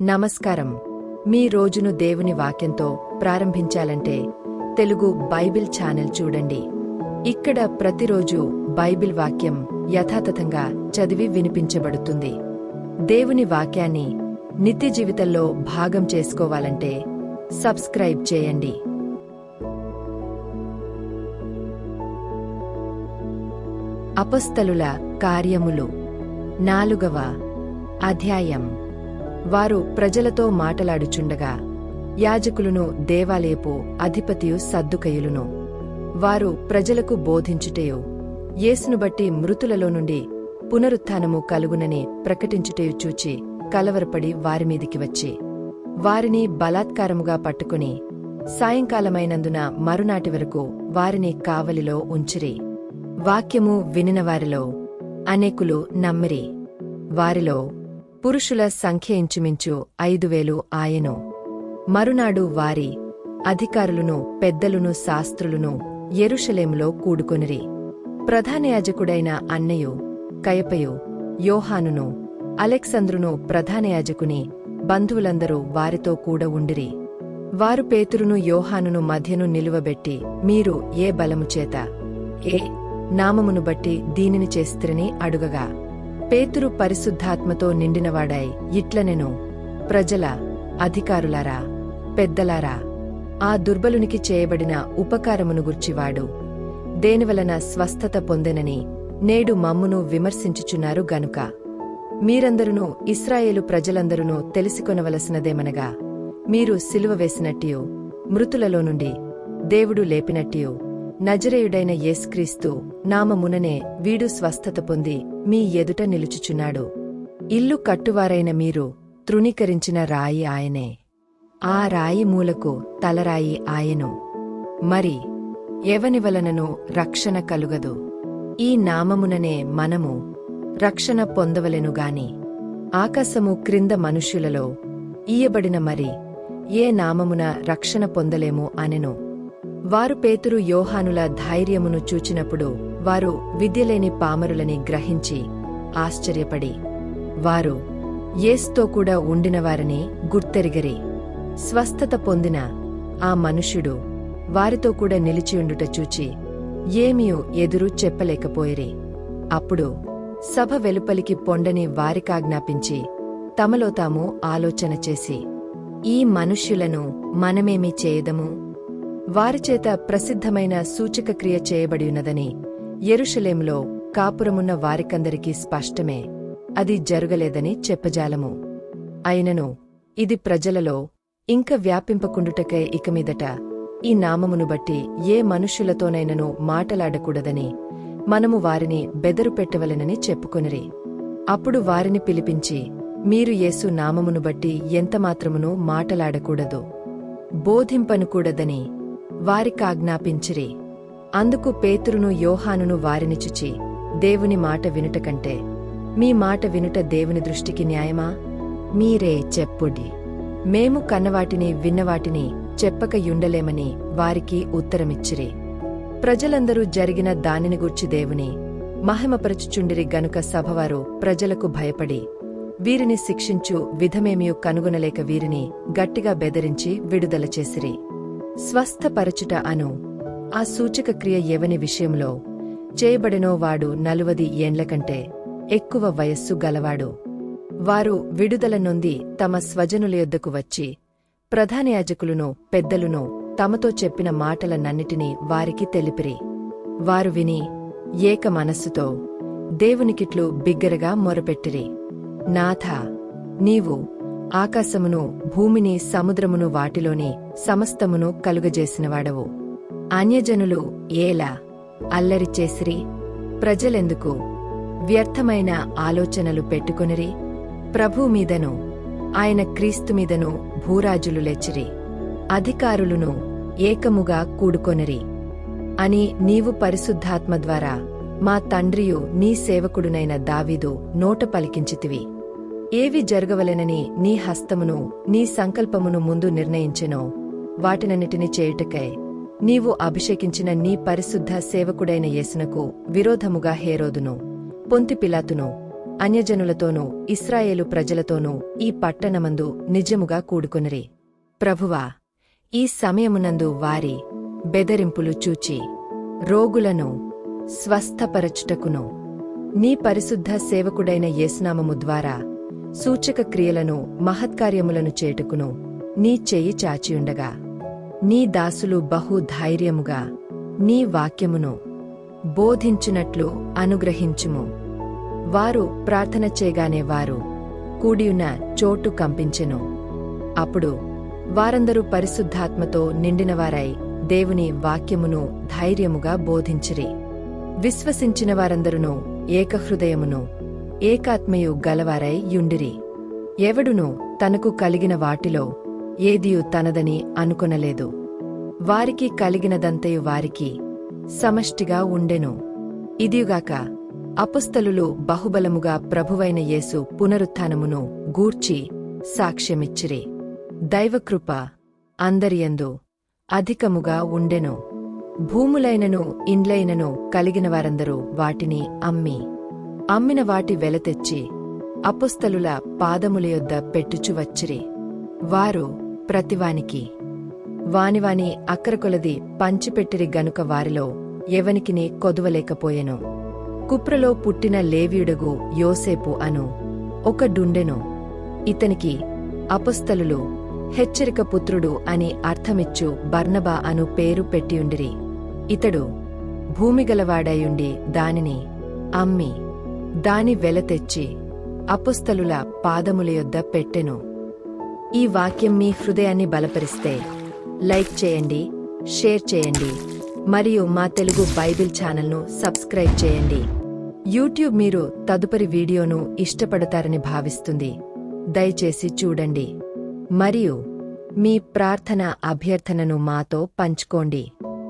నమస్కారం. మీ రోజును దేవుని వాక్యంతో ప్రారంభించాలంటే తెలుగు బైబిల్ ఛానల్ చూడండి. ఇక్కడ ప్రతిరోజు బైబిల్ వాక్యం యథాతథంగా చదివి వినిపించబడుతుంది. దేవుని వాక్యాన్ని నిత్య జీవితంలో భాగం చేసుకోవాలంటే సబ్స్క్రైబ్ చేయండి. అపొస్తలుల కార్యములు 4వ అధ్యాయం. వారు ప్రజలతో మాటలాడుచుండగా యాజకులును దేవాలయపు అధిపతియు సద్దుకయులును వారు ప్రజలకు బోధించుటయు యేసును బట్టి మృతులలో నుండి పునరుత్థానము కలుగునని ప్రకటించుటయు చూచి కలవరపడి వారిమీదికి వచ్చి వారిని బలాత్కారముగా పట్టుకుని సాయంకాలమైనందున మరునాటి వరకు వారిని కావలిలో ఉంచిరి. వాక్యము వినినవారిలో అనేకులు నమ్మిరి. వారిలో పురుషుల సంఖ్య ఇంచుమించు 5,000 ఆయెను. మరునాడు వారి అధికారులును పెద్దలును శాస్త్రులును యెరూషలేములో కూడుకొనిరి. ప్రధానయాజకుడైన అన్నయు కయపయు యోహానును అలెక్సంద్రును ప్రధానయాజకుని బంధువులందరూ వారితో కూడా ఉండిరి. వారు పేతురును యోహానును మధ్యను నిలువబెట్టి, మీరు ఏ బలము చేత ఏ నామమును బట్టి దీనిని చేస్తిరని అడుగగా, పేతురు పరిశుద్ధాత్మతో నిండినవాడై ఇట్లనెను, ప్రజల అధికారులారా, పెద్దలారా, ఆ దుర్బలునికి చేయబడిన ఉపకారమును గుర్చివాడు దేనివలన స్వస్థత పొందెనని నేడు మమ్మును విమర్శించుచున్నారు గనుక మీరందరును ఇశ్రాయేలు ప్రజలందరును తెలిసికొనవలసినదేమనగా, మీరు సిలువ వేసినట్టియు మృతులలో నుండి దేవుడు లేపినట్టియు నజరేయుడైన యేసుక్రీస్తు నామముననే వీడు స్వస్థత పొంది మీ ఎదుట నిలుచుచున్నాడు. ఇల్లు కట్టువారైన మీరు తృణీకరించిన రాయి ఆయనే. ఆ రాయి మూలకు తలరాయి ఆయను. మరి ఎవనివలనను రక్షణ కలుగదు. ఈ నామముననే మనము రక్షణ పొందవలెనుగాని ఆకాశము క్రింద మనుష్యులలో ఈయబడిన మరి ఏ నామమున రక్షణ పొందలేము అనెను. వారు పేతురు యోహానుల ధైర్యమును చూచినప్పుడు వారు విద్యలేని పామరులని గ్రహించి ఆశ్చర్యపడి వారు యేసుతో కూడా ఉండినవారని గుర్తెరిగరి. స్వస్థత పొందిన ఆ మనుష్యుడు వారితో కూడా నిలిచియుండుట చూచి ఏమీయూ ఎదురు చెప్పలేకపోయిరి. అప్పుడు సభ వెలుపలికి పొండని వారికాజ్ఞాపించి తమలో తాము ఆలోచన చేసి, ఈ మనుష్యులను మనమేమి చేయదము? వారిచేత ప్రసిద్ధమైన సూచకక్రియ చేయబడియున్నదని యెరూషలేములో కాపురమున్న వారికందరికీ స్పష్టమే. అది జరుగలేదని చెప్పజాలము. అయినను ఇది ప్రజలలో ఇంక వ్యాపింపకుండుటకై ఇకమీదట ఈ నామమును బట్టి ఏ మనుష్యులతోనైనను మాటలాడకూడదని మనము వారిని బెదరు పెట్టవలెనని చెప్పుకొనిరి. అప్పుడు వారిని పిలిపించి, మీరు యేసు నామమును బట్టి ఎంతమాత్రమును మాటలాడకూడదు, బోధింపనుకూడదని వారికాజ్ఞాపించిరి. అందుకు పేతురును యోహానును వారిని చూచి, దేవుని మాట వినుట కంటే మీ మాట వినుట దేవుని దృష్టికి న్యాయమా? మీరే చెప్పుడి. మేము కన్నవాటిని విన్నవాటిని చెప్పకయుండలేమని వారికి ఉత్తరమిచ్చిరి. ప్రజలందరూ జరిగిన దానిని గూర్చి దేవుని మహిమపరచుచుండిరి గనుక సభవారు ప్రజలకు భయపడి వీరిని శిక్షించు విధమేమియు కనుగొనలేక వీరిని గట్టిగా బెదిరించి విడుదల చేసిరి. స్వస్థపరచుట అను ఆ సూచకక్రియ ఎవని విషయంలో చేయబడెనో వాడు 40 ఏండ్ల కంటే ఎక్కువ వయస్సు గలవాడు. వారు విడుదల నొంది తమ స్వజనుల యొద్దకు వచ్చి ప్రధానయాజకులును పెద్దలును తమతో చెప్పిన మాటలనన్నిటినీ వారికి తెలిపిరి. వారు విని ఏక మనస్సుతో దేవునికిట్లు బిగ్గరగా మొరపెట్టిరి, నాథా, నీవు ఆకాశమును భూమిని సముద్రమును వాటిలోని సమస్తమును కలుగజేసినవాడవు. అన్యజనులు ఏలా అల్లరి చేసిరి? ప్రజలెందుకు వ్యర్థమైన ఆలోచనలు పెట్టుకొనిరి? ప్రభు మీదను ఆయన క్రీస్తు మీదను భూరాజులు లేచిరి, అధికారులును ఏకముగా కూడుకొనిరి అని నీవు పరిశుద్ధాత్మ ద్వారా మా తండ్రియు నీ సేవకుడునైన దావీదు నోట పలికించితివి. ఏవి జరగవలెనని నీ హస్తమును నీ సంకల్పమును ముందు నిర్ణయించెనో వాటినన్నిటిని చేయుటకై నీవు అభిషేకించిన నీ పరిశుద్ధ సేవకుడైన యేసునకు విరోధముగా హేరోదును పొంతి పిలాతును అన్యజనులతోనూ ఇశ్రాయేలు ప్రజలతోనూ ఈ పట్టణమందు నిజముగా కూడుకొనిరి. ప్రభువా, ఈ సమయమునందు వారి బెదరింపులు చూచి రోగులను స్వస్థపరచుటకును నీ పరిశుద్ధ సేవకుడైన యేసునామము ద్వారా సూచక క్రియలను మహత్కార్యములను చేటుకును నీ చెయ్యి చాచియుండగా నీ దాసులు బహు ధైర్యముగా నీ వాక్యమును బోధించునట్లు అనుగ్రహించుము. వారు ప్రార్థన చేయగానే వారు కూడియున్న చోటు కంపించెను. అప్పుడు వారందరూ పరిశుద్ధాత్మతో నిండినవారై దేవుని వాక్యమును ధైర్యముగా బోధించిరి. విశ్వసించిన వారందరును ఏకహృదయమును ఏకాత్మయు గలవారై యుండిరి. ఎవడును తనకు కలిగిన వాటిలో ఏదియు తనదని అనుకొనలేదు. వారికి కలిగినదంతయు వారికి సమష్టిగా ఉండెను. ఇదియుగాక అపుస్తలులు బహుబలముగా ప్రభువైన యేసు పునరుత్థానమును గూర్చి సాక్ష్యమిచ్చిరి. దైవకృప అందరియందు అధికముగా ఉండెను. భూములైనను ఇండ్లైనను కలిగిన వారందరూ వాటిని అమ్మిన వాటి వెలతెచ్చి అపుస్తలుల పాదముల యొద్ద పెట్టుచు వచ్చిరి. వారు ప్రతివానికి వానివాని అక్కరకొలది పంచిపెట్టిరి గనుక వారిలో ఎవనికిని కొదువలేకపోయెను. కుప్రలో పుట్టిన లేవీయుడగు యోసేపు అను ఒకడుండెను. ఇతనికి అపుస్తలులు హెచ్చరిక పుత్రుడు అని అర్థమిచ్చు బర్నబా అను పేరు పెట్టియుండిరి. ఇతడు భూమిగలవాడయుండి దానిని అమ్మి దాని వెలతెచ్చి అపుస్తలుల పాదముల యొద్ద పెట్టెను. ఈ వాక్యం మీ హృదయాన్ని బలపరిస్తే లైక్ చేయండి, షేర్ చేయండి మరియు మా తెలుగు బైబిల్ ఛానల్ను సబ్స్క్రైబ్ చేయండి. యూట్యూబ్ మీరు తదుపరి వీడియోను ఇష్టపడతారని భావిస్తుంది. దయచేసి చూడండి మరియు మీ ప్రార్థన అభ్యర్థనను మాతో పంచుకోండి.